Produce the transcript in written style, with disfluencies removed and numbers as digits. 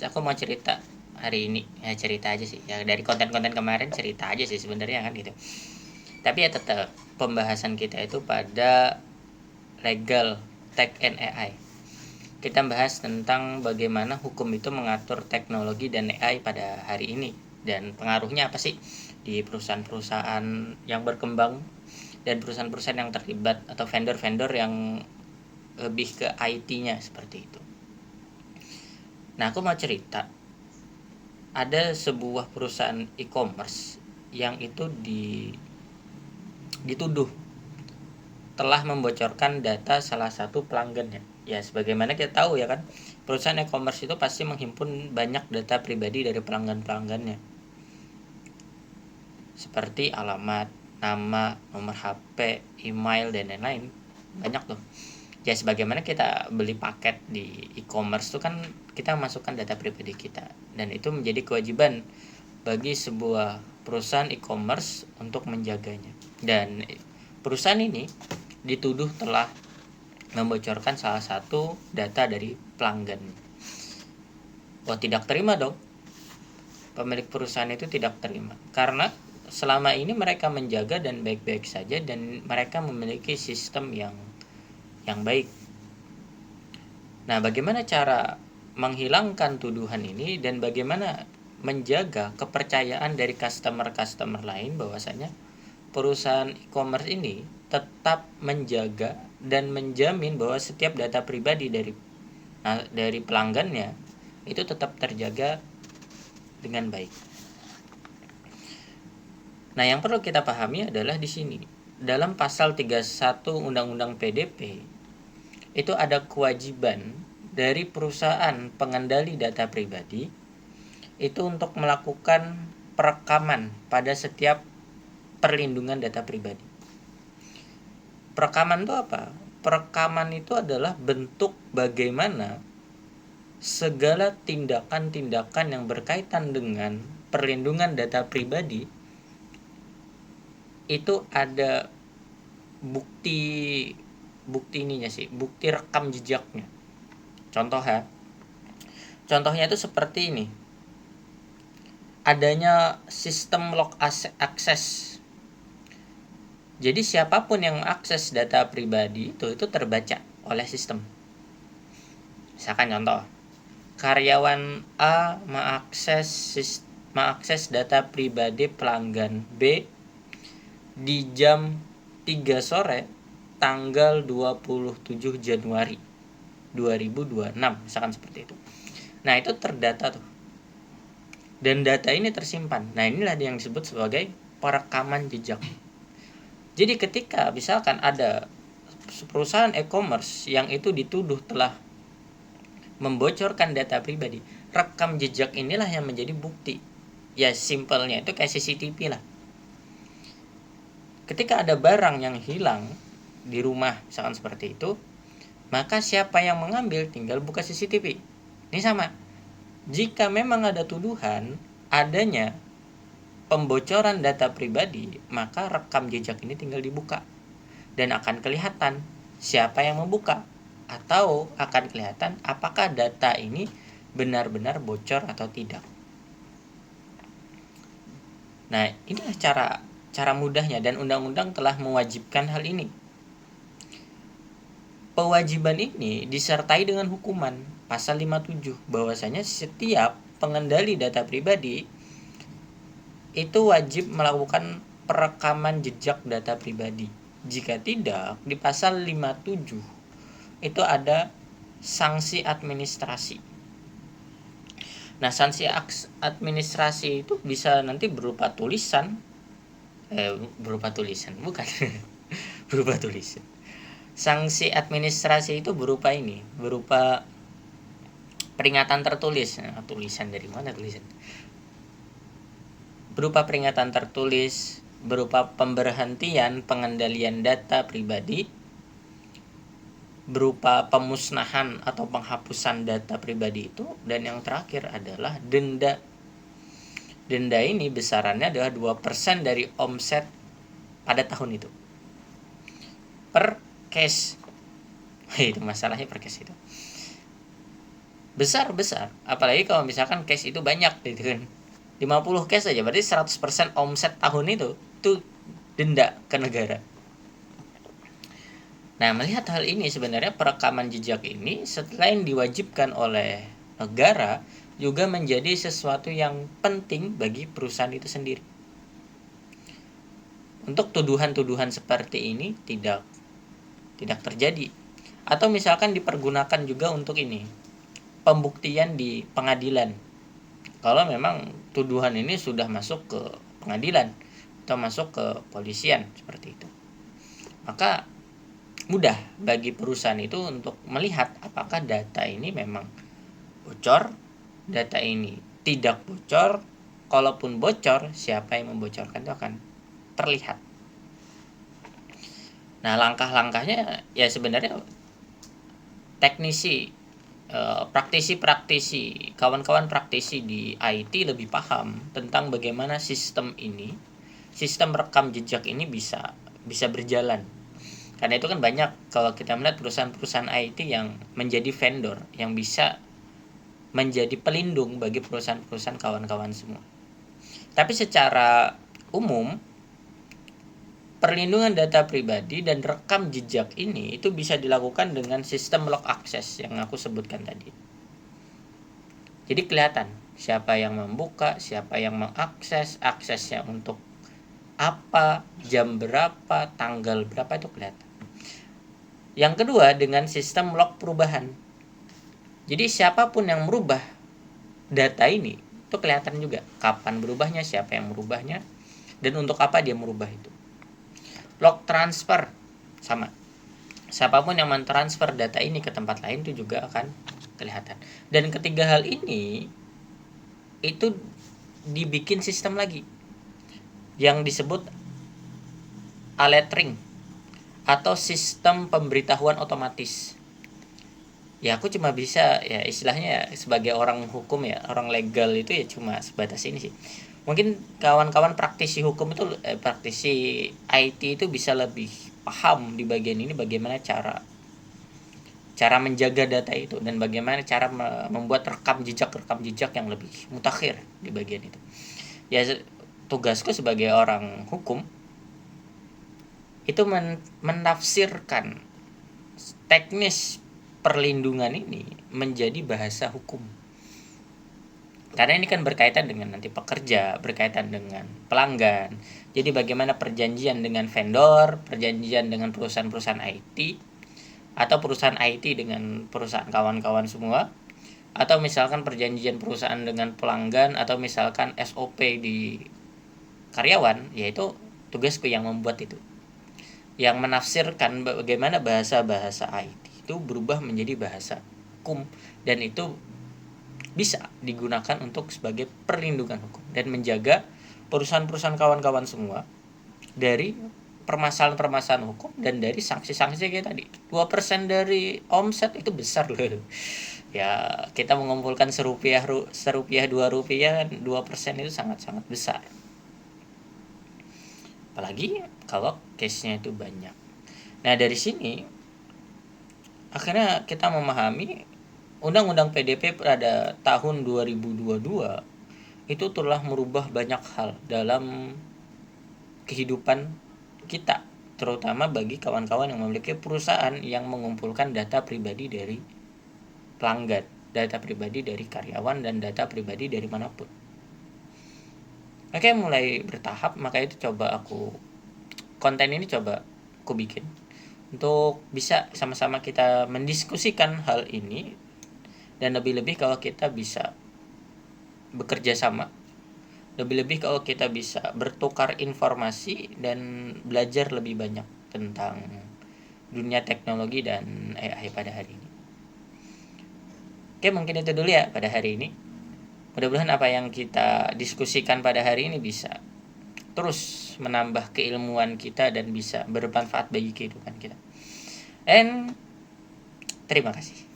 Aku mau cerita hari ini, ya cerita aja sih. Ya dari konten-konten kemarin cerita aja sih sebenarnya kan gitu. Tapi ya tetap pembahasan kita itu pada legal tech and AI. Kita bahas tentang bagaimana hukum itu mengatur teknologi dan AI pada hari ini dan pengaruhnya apa sih di perusahaan-perusahaan yang berkembang dan perusahaan-perusahaan yang terlibat atau vendor-vendor yang lebih ke IT-nya seperti itu. Nah, aku mau cerita ada sebuah perusahaan e-commerce yang itu dituduh telah membocorkan data salah satu pelanggannya. Ya, sebagaimana kita tahu ya kan, perusahaan e-commerce itu pasti menghimpun banyak data pribadi dari pelanggan-pelanggannya. Seperti alamat, nama, nomor HP, email, dan lain-lain. Banyak tuh. Ya, sebagaimana kita beli paket di e-commerce itu kan kita masukkan data pribadi kita. Dan itu menjadi kewajiban bagi sebuah perusahaan e-commerce untuk menjaganya. Dan perusahaan ini dituduh telah membocorkan salah satu data dari pelanggan. Wah, tidak terima dong. Pemilik perusahaan itu tidak terima karena selama ini mereka menjaga dan baik-baik saja dan mereka memiliki sistem yang baik. Nah, bagaimana cara menghilangkan tuduhan ini dan bagaimana menjaga kepercayaan dari customer lain bahwasanya perusahaan e-commerce ini tetap menjaga dan menjamin bahwa setiap data pribadi dari pelanggannya itu tetap terjaga dengan baik. Nah, yang perlu kita pahami adalah di sini dalam pasal 31 Undang-Undang PDP itu ada kewajiban dari perusahaan pengendali data pribadi itu untuk melakukan perekaman pada setiap perlindungan data pribadi. Perekaman itu apa? Perekaman itu adalah bentuk bagaimana segala tindakan-tindakan yang berkaitan dengan perlindungan data pribadi itu ada bukti bukti rekam jejaknya. Contohnya itu seperti ini. Adanya sistem log access. Jadi siapapun yang mengakses data pribadi itu terbaca oleh sistem. Misalkan contoh, karyawan A mengakses data pribadi pelanggan B di jam 3 sore tanggal 27 Januari 2026, misalkan seperti itu. Nah, itu terdata tuh. Dan data ini tersimpan. Nah, inilah yang disebut sebagai perekaman jejak. Jadi ketika misalkan ada perusahaan e-commerce yang itu dituduh telah membocorkan data pribadi, rekam jejak inilah yang menjadi bukti. Ya, simpelnya itu kayak CCTV lah. Ketika ada barang yang hilang di rumah, misalkan seperti itu, maka siapa yang mengambil tinggal buka CCTV. Ini sama. Jika memang ada tuduhan adanya pembocoran data pribadi, maka rekam jejak ini tinggal dibuka dan akan kelihatan siapa yang membuka atau akan kelihatan apakah data ini benar-benar bocor atau tidak. Nah, inilah cara mudahnya dan undang-undang telah mewajibkan hal ini. Kewajiban ini disertai dengan hukuman pasal 57 bahwasanya setiap pengendali data pribadi itu wajib melakukan perekaman jejak data pribadi. Jika tidak, di pasal 57 itu ada sanksi administrasi. Nah, sanksi administrasi itu bisa nanti berupa tulisan bukan berupa tulisan. Sanksi administrasi itu berupa peringatan tertulis. Nah, tulisan dari mana tulisan? Berupa peringatan tertulis, berupa pemberhentian pengendalian data pribadi, berupa pemusnahan atau penghapusan data pribadi itu, dan yang terakhir adalah denda. Denda ini besarannya adalah 2% dari omset pada tahun itu. Per case. Itu masalahnya per case itu. besar, apalagi kalau misalkan case itu banyak gitu kan. 50 case aja berarti 100% omset tahun itu denda ke negara. Nah, melihat hal ini sebenarnya perekaman jejak ini selain diwajibkan oleh negara juga menjadi sesuatu yang penting bagi perusahaan itu sendiri. Untuk tuduhan-tuduhan seperti ini tidak terjadi, atau misalkan dipergunakan juga untuk ini pembuktian di pengadilan. Kalau memang tuduhan ini sudah masuk ke pengadilan atau masuk ke polisian seperti itu, maka mudah bagi perusahaan itu untuk melihat apakah data ini memang bocor, data ini tidak bocor. Kalaupun bocor, siapa yang membocorkan itu akan terlihat. Nah, langkah-langkahnya ya sebenarnya teknisi, praktisi, kawan-kawan praktisi di IT lebih paham tentang bagaimana sistem rekam jejak ini bisa berjalan. Karena itu kan banyak kalau kita melihat perusahaan-perusahaan IT yang menjadi vendor, yang bisa menjadi pelindung bagi perusahaan-perusahaan kawan-kawan semua. Tapi secara umum, perlindungan data pribadi dan rekam jejak ini itu bisa dilakukan dengan sistem log access yang aku sebutkan tadi. Jadi kelihatan siapa yang membuka, siapa yang mengakses, aksesnya untuk apa, jam berapa, tanggal berapa, itu kelihatan. Yang kedua, dengan sistem log perubahan. Jadi siapapun yang merubah data ini itu kelihatan juga kapan berubahnya, siapa yang merubahnya, dan untuk apa dia merubah itu. Log transfer sama. Siapapun yang mentransfer data ini ke tempat lain itu juga akan kelihatan. Dan ketiga hal ini itu dibikin sistem lagi yang disebut alerting atau sistem pemberitahuan otomatis. Ya aku cuma bisa ya istilahnya sebagai orang hukum ya, orang legal itu ya cuma sebatas ini sih. Mungkin kawan-kawan praktisi hukum itu praktisi IT itu bisa lebih paham di bagian ini bagaimana cara menjaga data itu dan bagaimana cara membuat rekam jejak yang lebih mutakhir di bagian itu. Ya tugasku sebagai orang hukum itu menafsirkan teknis perlindungan ini menjadi bahasa hukum. Karena ini kan berkaitan dengan nanti pekerja, berkaitan dengan pelanggan. Jadi bagaimana perjanjian dengan vendor, perjanjian dengan perusahaan-perusahaan IT, atau perusahaan IT dengan perusahaan kawan-kawan semua, atau misalkan perjanjian perusahaan dengan pelanggan, atau misalkan SOP di karyawan, yaitu tugasku yang membuat itu. Yang menafsirkan bagaimana bahasa-bahasa IT itu berubah menjadi bahasa hukum, dan itu bisa digunakan untuk sebagai perlindungan hukum dan menjaga perusahaan-perusahaan kawan-kawan semua dari permasalahan-permasalahan hukum dan dari sanksi-sanksi kayak tadi. 2% dari omset itu besar loh. Ya, kita mengumpulkan serupiah 2 rupiah, 2% itu sangat-sangat besar. Apalagi kalau case-nya itu banyak. Nah, dari sini akhirnya kita memahami Undang-Undang PDP pada tahun 2022 itu telah merubah banyak hal dalam kehidupan kita, terutama bagi kawan-kawan yang memiliki perusahaan yang mengumpulkan data pribadi dari pelanggan, data pribadi dari karyawan, dan data pribadi dari manapun. Oke, mulai bertahap, maka itu konten ini coba aku bikin untuk bisa sama-sama kita mendiskusikan hal ini. Dan lebih-lebih kalau kita bisa bekerja sama, lebih-lebih kalau kita bisa bertukar informasi dan belajar lebih banyak tentang dunia teknologi dan AI pada hari ini. Oke, mungkin itu dulu ya pada hari ini. Mudah-mudahan apa yang kita diskusikan pada hari ini bisa terus menambah keilmuan kita dan bisa bermanfaat bagi kehidupan kita. And terima kasih.